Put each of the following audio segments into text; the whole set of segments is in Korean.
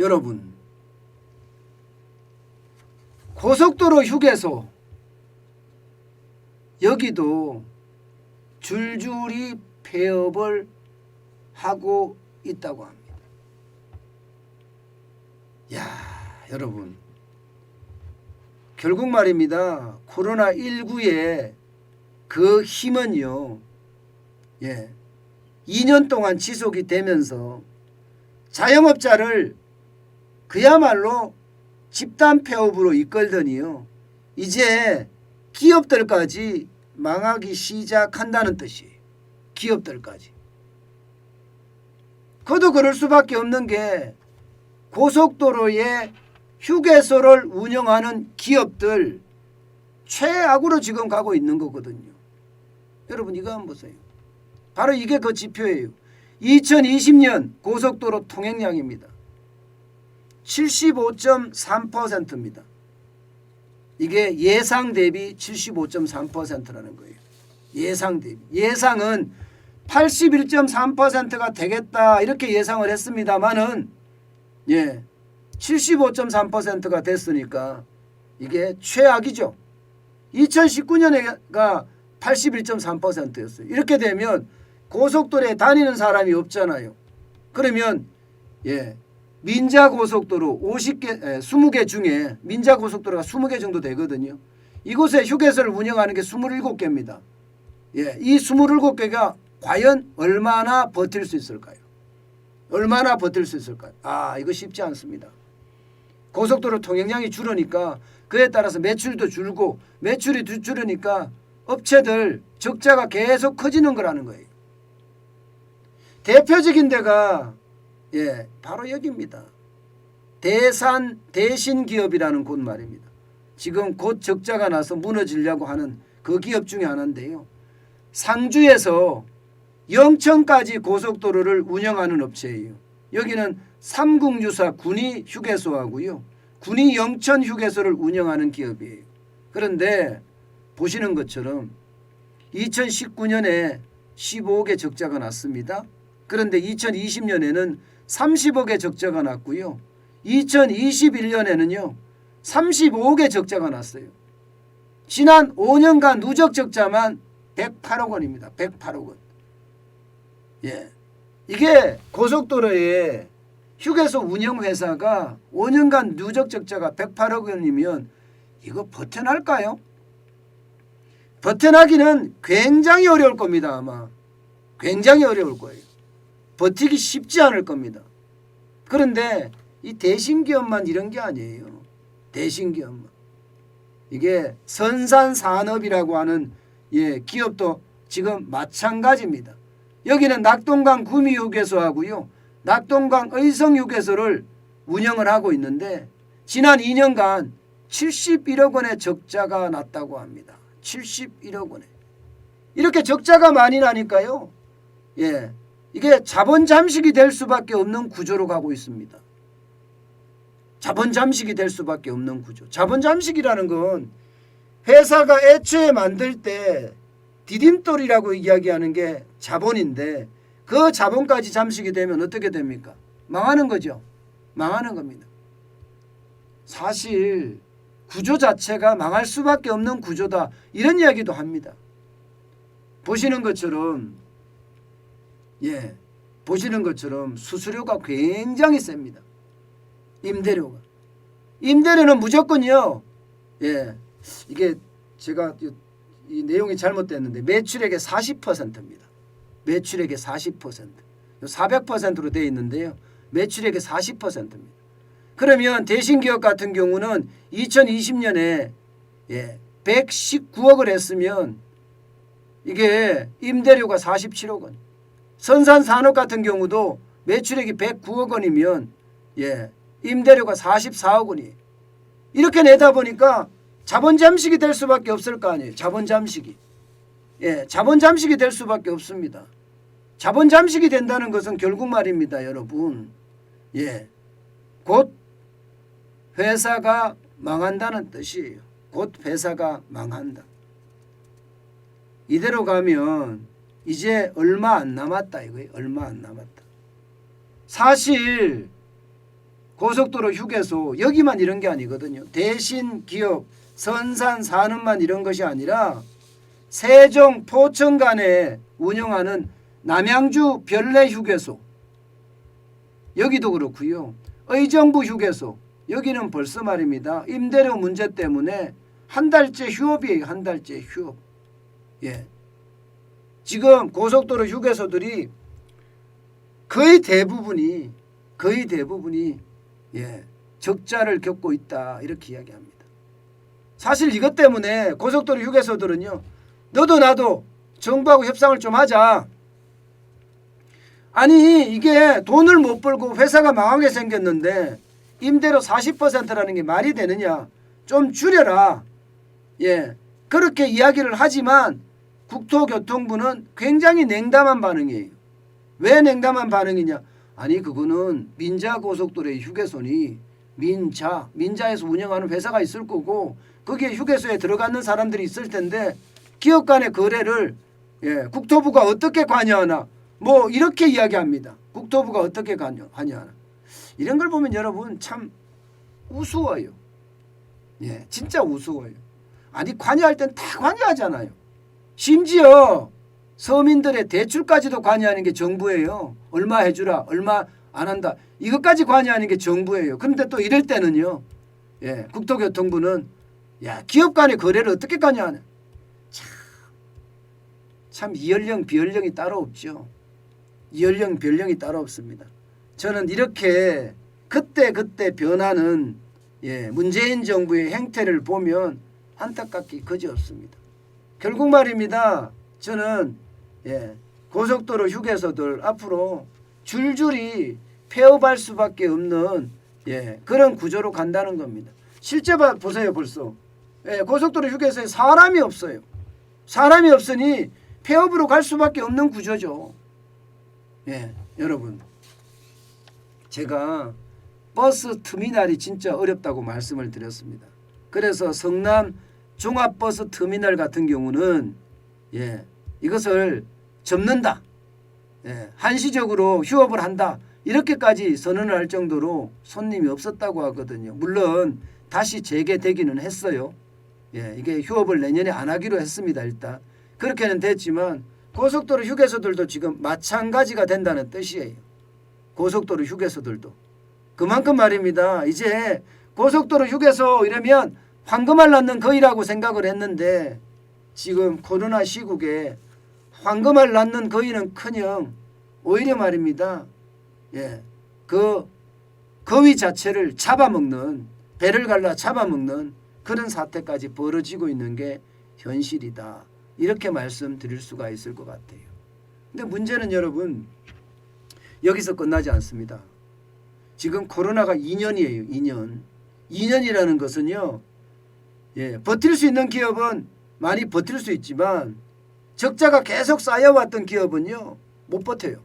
여러분, 고속도로 휴게소 여기도 줄줄이 폐업을 하고 있다고 합니다. 야, 여러분, 결국 말입니다. 코로나19의 그 힘은요, 2년 동안 지속이 되면서 자영업자를 그야말로 집단 폐업으로 이끌더니요, 이제 기업들까지 망하기 시작한다는 뜻이에요. 기업들까지. 그도 그럴 수밖에 없는 게 고속도로에 휴게소를 운영하는 기업들 최악으로 지금 가고 있는 거거든요. 여러분, 이거 한번 보세요. 바로 이게 그 지표예요. 2020년 고속도로 통행량입니다. 75.3%입니다. 이게 예상 대비 75.3%라는 거예요. 예상 대비. 예상은 81.3%가 되겠다 이렇게 예상을 했습니다만은 75.3%가 됐으니까 이게 최악이죠. 2019년에가 81.3%였어요. 이렇게 되면 고속도로에 다니는 사람이 없잖아요. 그러면 민자고속도로 20개 중에 민자고속도로가 20개 정도 되거든요. 이곳에 휴게소를 운영하는 게 27개입니다. 이 27개가 과연 얼마나 버틸 수 있을까요? 얼마나 버틸 수 있을까요? 이거 쉽지 않습니다. 고속도로 통행량이 줄으니까 그에 따라서 매출도 줄고, 매출이 줄으니까 업체들 적자가 계속 커지는 거라는 거예요. 대표적인 데가 바로 여기입니다. 대신기업이라는 곳 말입니다. 지금 곧 적자가 나서 무너지려고 하는 그 기업 중에 하나인데요. 상주에서 영천까지 고속도로를 운영하는 업체예요. 여기는 삼국유사 군이 휴게소하고요, 군이 영천 휴게소를 운영하는 기업이에요. 그런데 보시는 것처럼 2019년에 15억의 적자가 났습니다. 그런데 2020년에는 30억의 적자가 났고요. 2021년에는요 35억의 적자가 났어요. 지난 5년간 누적 적자만 108억 원입니다. 108억 원. 이게 고속도로에 휴게소 운영회사가 5년간 누적 적자가 108억 원이면 이거 버텨날까요? 버텨나기는 굉장히 어려울 겁니다. 아마 굉장히 어려울 거예요. 버티기 쉽지 않을 겁니다. 그런데 이 대신기업만 이런 게 아니에요. 대신기업만. 이게 선산산업이라고 하는 기업도 지금 마찬가지입니다. 여기는 낙동강 구미휴게소하고요, 낙동강 의성휴게소를 운영을 하고 있는데 지난 2년간 71억 원의 적자가 났다고 합니다. 71억 원에. 이렇게 적자가 많이 나니까요, 이게 자본 잠식이 될 수밖에 없는 구조로 가고 있습니다. 자본 잠식이 될 수밖에 없는 구조. 자본 잠식이라는 건 회사가 애초에 만들 때 디딤돌이라고 이야기하는 게 자본인데, 그 자본까지 잠식이 되면 어떻게 됩니까? 망하는 거죠. 망하는 겁니다. 사실 구조 자체가 망할 수밖에 없는 구조다, 이런 이야기도 합니다. 보시는 것처럼 보시는 것처럼 수수료가 굉장히 셉니다. 임대료가. 임대료는 무조건요. 이게 제가 이 내용이 잘못됐는데 매출액의 40%입니다. 매출액의 40%. 400%로 되어 있는데요. 매출액의 40%입니다. 그러면 대신기업 같은 경우는 2020년에 119억을 했으면 이게 임대료가 47억 원. 선산산업 같은 경우도 매출액이 109억 원이면 임대료가 44억 원이에요. 이렇게 내다 보니까 자본 잠식이 될 수밖에 없을 거 아니에요. 자본 잠식이. 자본 잠식이 될 수밖에 없습니다. 자본 잠식이 된다는 것은 결국 말입니다, 여러분. 곧 회사가 망한다는 뜻이에요. 곧 회사가 망한다. 이대로 가면 이제 얼마 안 남았다 이거예요. 얼마 안 남았다. 사실 고속도로 휴게소 여기만 이런 게 아니거든요. 대신 기업 선산 산업만 이런 것이 아니라 세종 포천 간에 운영하는 남양주 별내 휴게소 여기도 그렇고요. 의정부 휴게소 여기는 벌써 말입니다. 임대료 문제 때문에 한 달째 휴업이에요. 한 달째 휴업. 예. 지금 고속도로 휴게소들이 거의 대부분이 예, 적자를 겪고 있다 이렇게 이야기합니다. 사실 이것 때문에 고속도로 휴게소들은요. 너도 나도 정부하고 협상을 좀 하자. 아니 이게 돈을 못 벌고 회사가 망하게 생겼는데 임대료 40%라는 게 말이 되느냐. 좀 줄여라. 예, 그렇게 이야기를 하지만 국토교통부는 굉장히 냉담한 반응이에요. 왜 냉담한 반응이냐. 아니 그거는 민자고속도로의 휴게소니 민자에서 운영하는 회사가 있을 거고 거기에 휴게소에 들어가는 사람들이 있을 텐데 기업 간의 거래를 예, 국토부가 어떻게 관여하나 뭐 이렇게 이야기합니다. 국토부가 어떻게 관여하나. 이런 걸 보면 여러분 참 우스워요. 예, 진짜 우스워요. 아니 관여할 땐 다 관여하잖아요. 심지어 서민들의 대출까지도 관여하는 게 정부예요. 얼마 해주라, 얼마 안 한다. 이것까지 관여하는 게 정부예요. 그런데 또 이럴 때는요. 예, 국토교통부는 야 기업 간의 거래를 어떻게 관여하냐. 참 이연령 비연령이 따로 없죠. 이연령 비연령이 따로 없습니다. 저는 이렇게 그때 변하는 예, 문재인 정부의 행태를 보면 안타깝기 그지없습니다. 결국 말입니다. 저는 예, 고속도로 휴게소들 앞으로 줄줄이 폐업할 수밖에 없는 예, 그런 구조로 간다는 겁니다. 실제 보세요. 벌써 예, 고속도로 휴게소에 사람이 없어요. 사람이 없으니 폐업으로 갈 수밖에 없는 구조죠. 예, 여러분 제가 버스 터미널이 진짜 어렵다고 말씀을 드렸습니다. 그래서 성남 종합버스 터미널 같은 경우는 예, 이것을 접는다. 예, 한시적으로 휴업을 한다. 이렇게까지 선언을 할 정도로 손님이 없었다고 하거든요. 물론 다시 재개되기는 했어요. 예, 이게 휴업을 내년에 안 하기로 했습니다. 일단 그렇게는 됐지만 고속도로 휴게소들도 지금 마찬가지가 된다는 뜻이에요. 고속도로 휴게소들도. 그만큼 말입니다. 이제 고속도로 휴게소 이러면 황금알 낳는 거위라고 생각을 했는데 지금 코로나 시국에 황금알 낳는 거위는커녕 오히려 말입니다. 예, 그 거위 자체를 잡아먹는 배를 갈라 잡아먹는 그런 사태까지 벌어지고 있는 게 현실이다. 이렇게 말씀드릴 수가 있을 것 같아요. 근데 문제는 여러분 여기서 끝나지 않습니다. 지금 코로나가 2년이에요. 2년. 2년이라는 것은요. 예, 버틸 수 있는 기업은 많이 버틸 수 있지만 적자가 계속 쌓여왔던 기업은요. 못 버텨요.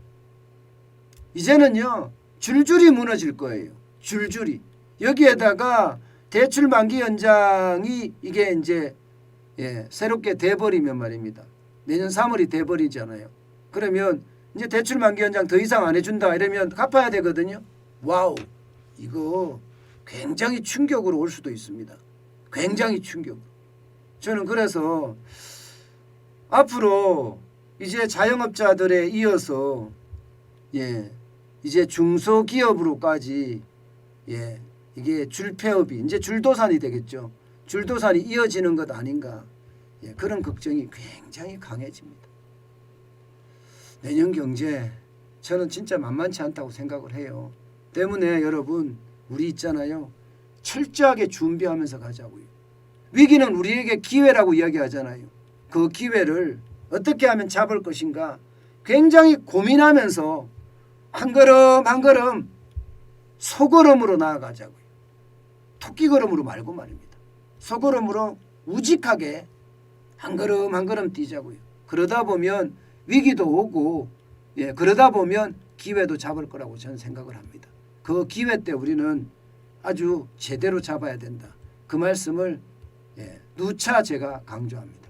이제는요. 줄줄이 무너질 거예요. 줄줄이. 여기에다가 대출 만기 연장이 이게 이제 예, 새롭게 돼버리면 말입니다. 내년 3월이 돼버리잖아요. 그러면 이제 대출 만기 연장 더 이상 안 해준다 이러면 갚아야 되거든요. 와우, 이거 굉장히 충격으로 올 수도 있습니다. 굉장히 충격. 저는 그래서 앞으로 이제 자영업자들에 이어서 예, 이제 중소기업으로까지 예, 이게 줄폐업이 이제 줄도산이 되겠죠. 줄도산이 이어지는 것 아닌가. 예, 그런 걱정이 굉장히 강해집니다. 내년 경제 저는 진짜 만만치 않다고 생각을 해요. 때문에 여러분 우리 있잖아요. 철저하게 준비하면서 가자고요. 위기는 우리에게 기회라고 이야기하잖아요. 그 기회를 어떻게 하면 잡을 것인가 굉장히 고민하면서 한 걸음 한 걸음 소걸음으로 나아가자고요. 토끼걸음으로 말고 말입니다. 소걸음으로 우직하게 한 걸음 한 걸음 뛰자고요. 그러다 보면 위기도 오고 예, 그러다 보면 기회도 잡을 거라고 저는 생각을 합니다. 그 기회 때 우리는 아주 제대로 잡아야 된다. 그 말씀을 예, 누차 제가 강조합니다.